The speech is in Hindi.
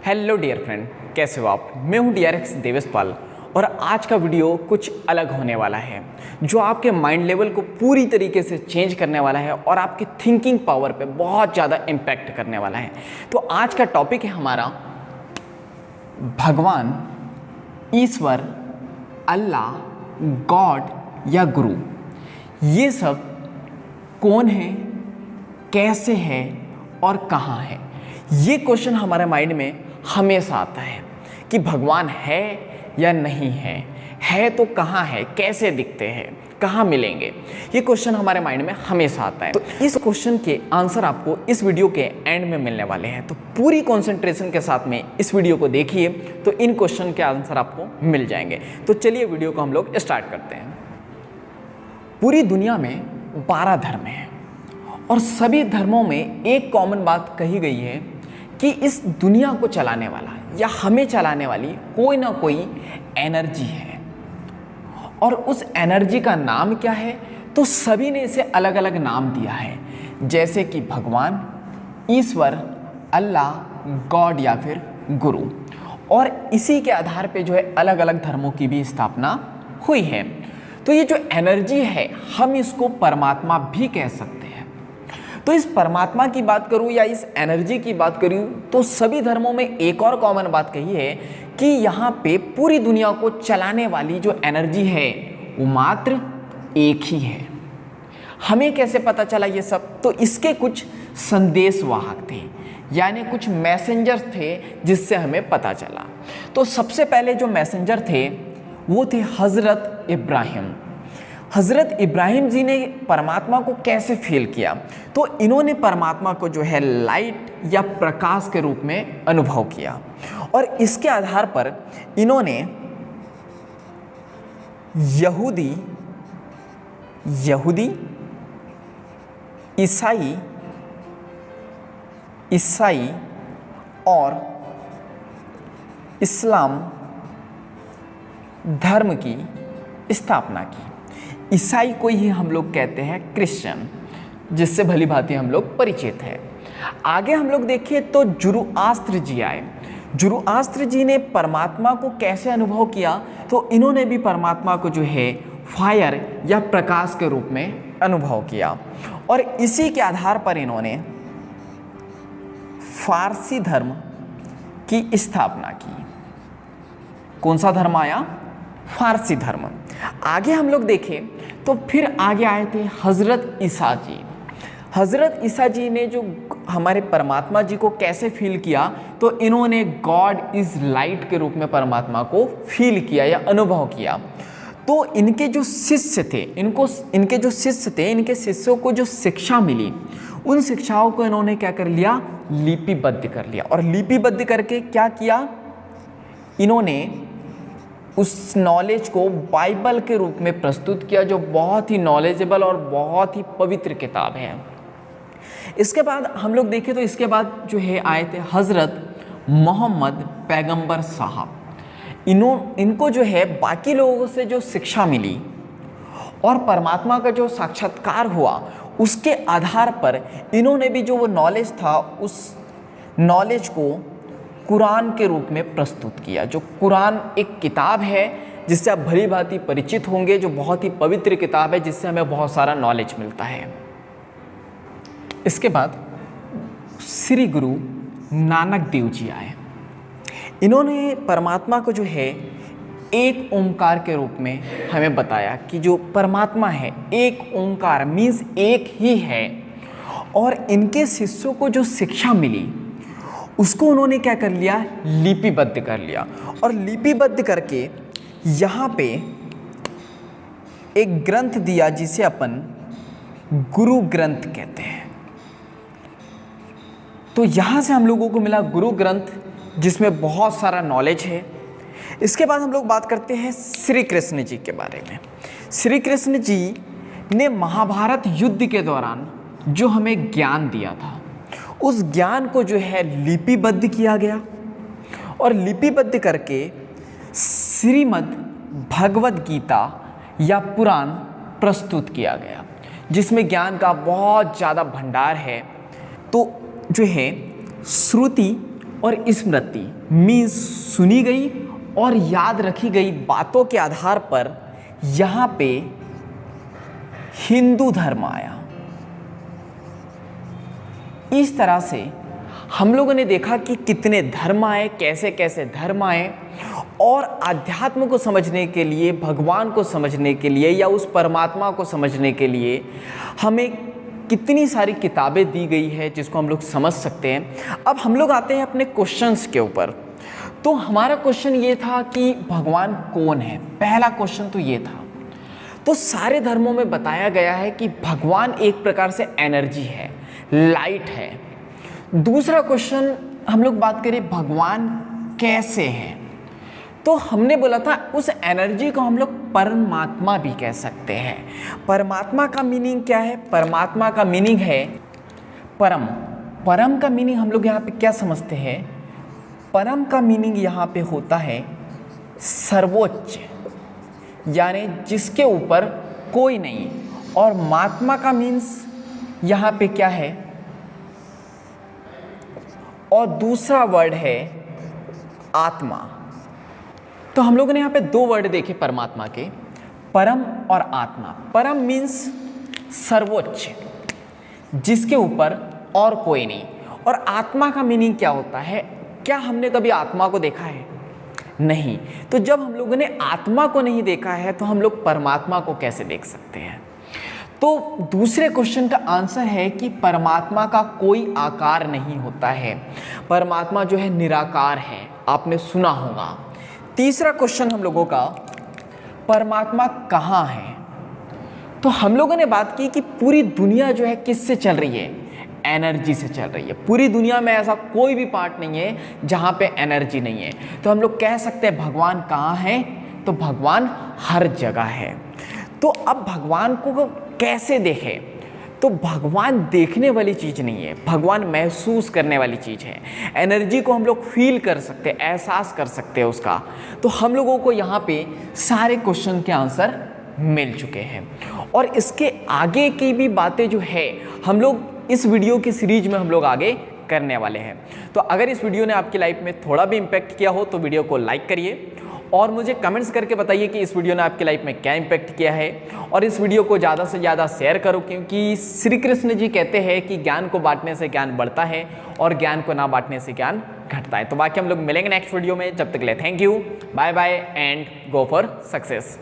हेलो डियर फ्रेंड, कैसे हो आप। मैं हूं DRX देवेशपाल और आज का वीडियो कुछ अलग होने वाला है जो आपके माइंड लेवल को पूरी तरीके से चेंज करने वाला है और आपकी थिंकिंग पावर पे बहुत ज़्यादा इम्पैक्ट करने वाला है। तो आज का टॉपिक है हमारा भगवान, ईश्वर, अल्लाह, गॉड या गुरु। ये सब कौन है, कैसे है और कहाँ है। ये क्वेश्चन हमारे माइंड में हमेशा आता है कि भगवान है या नहीं है तो कहाँ है, कैसे दिखते हैं, कहाँ मिलेंगे। ये क्वेश्चन हमारे माइंड में हमेशा आता है। तो इस क्वेश्चन के आंसर आपको इस वीडियो के एंड में मिलने वाले हैं। तो पूरी कंसंट्रेशन के साथ में इस वीडियो को देखिए तो इन क्वेश्चन के आंसर आपको मिल जाएंगे। तो चलिए वीडियो को हम लोग स्टार्ट करते हैं। पूरी दुनिया में 12 धर्म हैं और सभी धर्मों में एक कॉमन बात कही गई है कि इस दुनिया को चलाने वाला या हमें चलाने वाली कोई ना कोई एनर्जी है। और उस एनर्जी का नाम क्या है, तो सभी ने इसे अलग अलग नाम दिया है, जैसे कि भगवान, ईश्वर, अल्लाह, गॉड या फिर गुरु। और इसी के आधार पे जो है अलग अलग धर्मों की भी स्थापना हुई है। तो ये जो एनर्जी है हम इसको परमात्मा भी कह सकते हैं। तो इस परमात्मा की बात करूं या इस एनर्जी की बात करूं तो सभी धर्मों में एक और कॉमन बात कही है कि यहाँ पे पूरी दुनिया को चलाने वाली जो एनर्जी है वो मात्र एक ही है। हमें कैसे पता चला ये सब, तो इसके कुछ संदेशवाहक थे, यानी कुछ मैसेंजर्स थे जिससे हमें पता चला। तो सबसे पहले जो मैसेंजर थे वो थे हज़रत इब्राहिम। हज़रत इब्राहिम जी ने परमात्मा को कैसे फील किया, तो इन्होंने परमात्मा को जो है लाइट या प्रकाश के रूप में अनुभव किया। और इसके आधार पर इन्होंने यहूदी, ईसाई और इस्लाम धर्म की स्थापना की। ईसाई को ही हम लोग कहते हैं क्रिश्चियन, जिससे भली भांति हम लोग परिचित हैं। आगे हम लोग देखें तो जुरुआस्त्र जी आए। जुरुआस्त्र जी ने परमात्मा को कैसे अनुभव किया, तो इन्होंने भी परमात्मा को जो है फायर या प्रकाश के रूप में अनुभव किया। और इसी के आधार पर इन्होंने फारसी धर्म की स्थापना की। कौन सा धर्म आया? फारसी धर्म। आगे हम लोग देखें तो फिर आगे आए थे हज़रत ईसा जी। हज़रत ईसा जी ने जो हमारे परमात्मा जी को कैसे फील किया, तो इन्होंने गॉड इज़ लाइट के रूप में परमात्मा को फील किया या अनुभव किया। तो इनके जो शिष्य थे, इनके शिष्यों को जो शिक्षा मिली, उन शिक्षाओं को इन्होंने क्या कर लिया, लिपिबद्ध कर लिया। और लिपिबद्ध करके क्या किया, इन्होंने उस नॉलेज को बाइबल के रूप में प्रस्तुत किया, जो बहुत ही नॉलेजेबल और बहुत ही पवित्र किताब है। इसके बाद हम लोग देखें तो इसके बाद जो है आए थे हज़रत मोहम्मद पैगंबर साहब। इनको जो है बाकी लोगों से जो शिक्षा मिली और परमात्मा का जो साक्षात्कार हुआ, उसके आधार पर इन्होंने भी जो वो नॉलेज था उस नॉलेज को कुरान के रूप में प्रस्तुत किया। जो कुरान एक किताब है जिससे आप भली भांति परिचित होंगे, जो बहुत ही पवित्र किताब है जिससे हमें बहुत सारा नॉलेज मिलता है। इसके बाद श्री गुरु नानक देव जी आए। इन्होंने परमात्मा को जो है एक ओंकार के रूप में हमें बताया कि जो परमात्मा है एक ओंकार मीन्स एक ही है। और इनके शिष्यों को जो शिक्षा मिली उसको उन्होंने क्या कर लिया, लिपिबद्ध कर लिया। और लिपिबद्ध करके यहाँ पे एक ग्रंथ दिया जिसे अपन गुरु ग्रंथ कहते हैं। तो यहाँ से हम लोगों को मिला गुरु ग्रंथ, जिसमें बहुत सारा नॉलेज है। इसके बाद हम लोग बात करते हैं श्री कृष्ण जी के बारे में। श्री कृष्ण जी ने महाभारत युद्ध के दौरान जो हमें ज्ञान दिया था, उस ज्ञान को जो है लिपिबद्ध किया गया और लिपिबद्ध करके श्रीमद् भगवद गीता या पुराण प्रस्तुत किया गया, जिसमें ज्ञान का बहुत ज़्यादा भंडार है। तो जो है श्रुति और स्मृति मीन्स सुनी गई और याद रखी गई बातों के आधार पर यहाँ पे हिंदू धर्म आया। इस तरह से हम लोगों ने देखा कि कितने धर्म आए, कैसे कैसे धर्म आए, और आध्यात्म को समझने के लिए, भगवान को समझने के लिए या उस परमात्मा को समझने के लिए हमें कितनी सारी किताबें दी गई है जिसको हम लोग समझ सकते हैं। अब हम लोग आते हैं अपने क्वेश्चंस के ऊपर। तो हमारा क्वेश्चन ये था कि भगवान कौन है, पहला क्वेश्चन तो ये था। तो सारे धर्मों में बताया गया है कि भगवान एक प्रकार से एनर्जी है, लाइट है। दूसरा क्वेश्चन हम लोग बात करें भगवान कैसे है, तो हमने बोला था उस एनर्जी को हम लोग परमात्मा भी कह सकते हैं। परमात्मा का मीनिंग क्या है? परमात्मा का मीनिंग है परम। परम का मीनिंग हम लोग यहाँ पे क्या समझते हैं? परम का मीनिंग यहाँ पे होता है सर्वोच्च, यानी जिसके ऊपर कोई नहीं। और महात्मा का मीन्स यहाँ पे क्या है? और दूसरा वर्ड है आत्मा। तो हम लोगों ने यहाँ पे दो वर्ड देखे परमात्मा के, परम और आत्मा। परम मीन्स सर्वोच्च, जिसके ऊपर और कोई नहीं। और आत्मा का मीनिंग क्या होता है? क्या हमने कभी आत्मा को देखा है? नहीं। तो जब हम लोगों ने आत्मा को नहीं देखा है तो हम लोग परमात्मा को कैसे देख सकते हैं? तो दूसरे क्वेश्चन का आंसर है कि परमात्मा का कोई आकार नहीं होता है, परमात्मा जो है निराकार है, आपने सुना होगा। तीसरा क्वेश्चन हम लोगों का, परमात्मा कहाँ है? तो हम लोगों ने बात की कि पूरी दुनिया जो है किससे चल रही है? एनर्जी से चल रही है। पूरी दुनिया में ऐसा कोई भी पार्ट नहीं है जहाँ पे एनर्जी नहीं है। तो हम लोग कह सकते हैं भगवान कहाँ है? तो भगवान हर जगह है। तो अब भगवान को कैसे देखें? तो भगवान देखने वाली चीज़ नहीं है, भगवान महसूस करने वाली चीज़ है। एनर्जी को हम लोग फील कर सकते हैं, एहसास कर सकते हैं उसका। तो हम लोगों को यहाँ पे सारे क्वेश्चन के आंसर मिल चुके हैं। और इसके आगे की भी बातें जो है हम लोग इस वीडियो की सीरीज में हम लोग आगे करने वाले हैं। तो अगर इस वीडियो ने आपकी लाइफ में थोड़ा भी इम्पैक्ट किया हो तो वीडियो को लाइक करिए और मुझे कमेंट्स करके बताइए कि इस वीडियो ने आपकी लाइफ में क्या इम्पैक्ट किया है। और इस वीडियो को ज़्यादा से ज़्यादा शेयर करो, क्योंकि श्री कृष्ण जी कहते हैं कि ज्ञान को बांटने से ज्ञान बढ़ता है और ज्ञान को ना बांटने से ज्ञान घटता है। तो बाकी हम लोग मिलेंगे नेक्स्ट वीडियो में। जब तक के लिए thank you, bye bye and go for success.